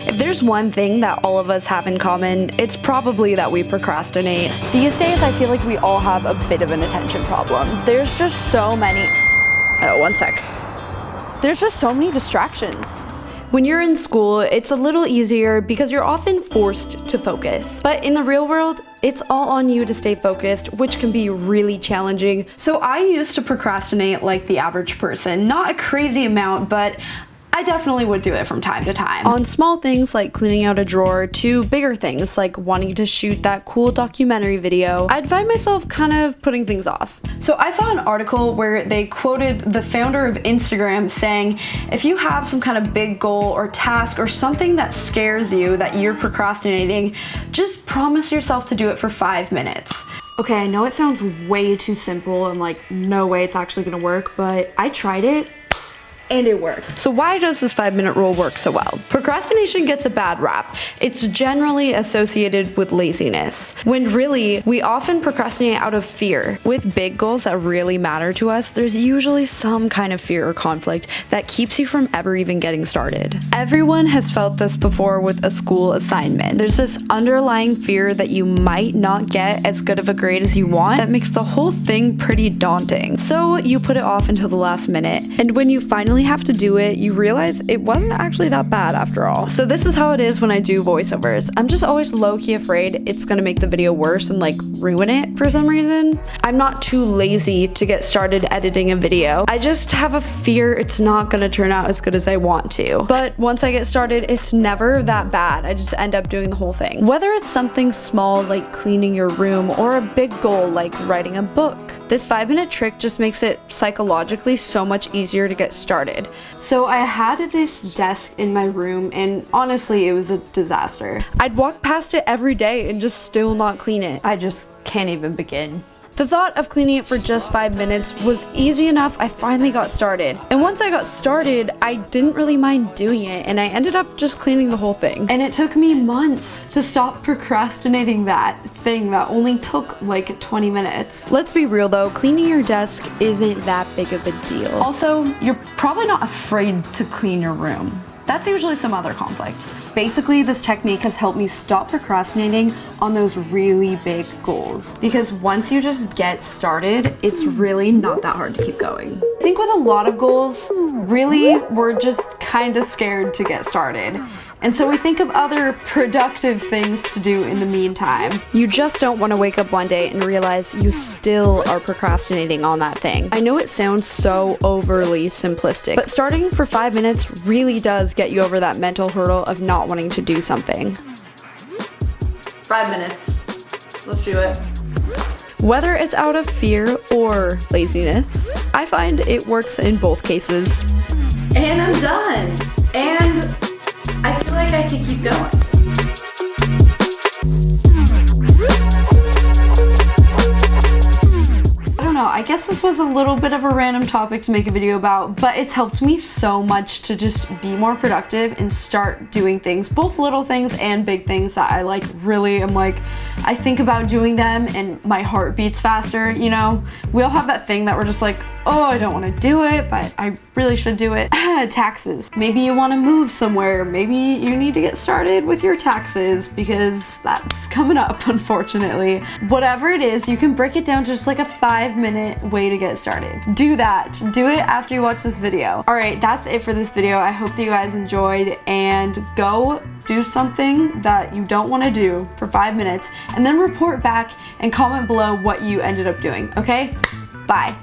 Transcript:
If there's one thing that all of us have in common, it's probably that we procrastinate. These days, I feel like we all have a bit of an attention problem. There's just so many... Oh, one sec. There's just so many distractions. When you're in school, it's a little easier because you're often forced to focus. But in the real world, it's all on you to stay focused, which can be really challenging. So I used to procrastinate like the average person. Not a crazy amount, but I definitely would do it from time to time. On small things like cleaning out a drawer to bigger things like wanting to shoot that cool documentary video, I'd find myself kind of putting things off. So I saw an article where they quoted the founder of Instagram saying, if you have some kind of big goal or task or something that scares you that you're procrastinating, just promise yourself to do it for 5 minutes. Okay, I know it sounds way too simple and like no way it's actually gonna work, but I tried it and it works. So why does this 5-minute rule work so well? Procrastination gets a bad rap. It's generally associated with laziness, when really, we often procrastinate out of fear. With big goals that really matter to us, there's usually some kind of fear or conflict that keeps you from ever even getting started. Everyone has felt this before with a school assignment. There's this underlying fear that you might not get as good of a grade as you want that makes the whole thing pretty daunting. So you put it off until the last minute, and when you finally have to do it, you realize it wasn't actually that bad after all. So this is how it is when I do voiceovers. I'm just always low-key afraid it's gonna make the video worse and like ruin it for some reason. I'm not too lazy to get started editing a video. I just have a fear it's not gonna turn out as good as I want to. But once I get started, it's never that bad. I just end up doing the whole thing. Whether it's something small like cleaning your room or a big goal like writing a book, this 5-minute trick just makes it psychologically so much easier to get started. So I had this desk in my room and honestly it was a disaster. I'd walk past it every day and just still not clean it. I just can't even begin. The thought of cleaning it for just 5 minutes was easy enough. I finally got started. And once I got started, I didn't really mind doing it and I ended up just cleaning the whole thing. And it took me months to stop procrastinating that thing that only took like 20 minutes. Let's be real though, cleaning your desk isn't that big of a deal. Also, you're probably not afraid to clean your room. That's usually some other conflict. Basically, this technique has helped me stop procrastinating on those really big goals. Because once you just get started, it's really not that hard to keep going. I think with a lot of goals, really, we're just kind of scared to get started. And so we think of other productive things to do in the meantime. You just don't want to wake up one day and realize you still are procrastinating on that thing. I know it sounds so overly simplistic, but starting for 5 minutes really does get you over that mental hurdle of not wanting to do something. 5 minutes. Let's do it. Whether it's out of fear or laziness, I find it works in both cases. And I'm done. And I feel like I can keep going. I guess this was a little bit of a random topic to make a video about, but it's helped me so much to just be more productive and start doing things, both little things and big things that I like really am like, I think about doing them and my heart beats faster, you know? We all have that thing that we're just like, oh, I don't want to do it, but I really should do it. Taxes. Maybe you want to move somewhere. Maybe you need to get started with your taxes because that's coming up, unfortunately. Whatever it is, you can break it down to just like a 5-minute way to get started. Do that. Do it after you watch this video. All right, that's it for this video. I hope that you guys enjoyed, and go do something that you don't want to do for 5 minutes and then report back and comment below what you ended up doing, okay? Bye.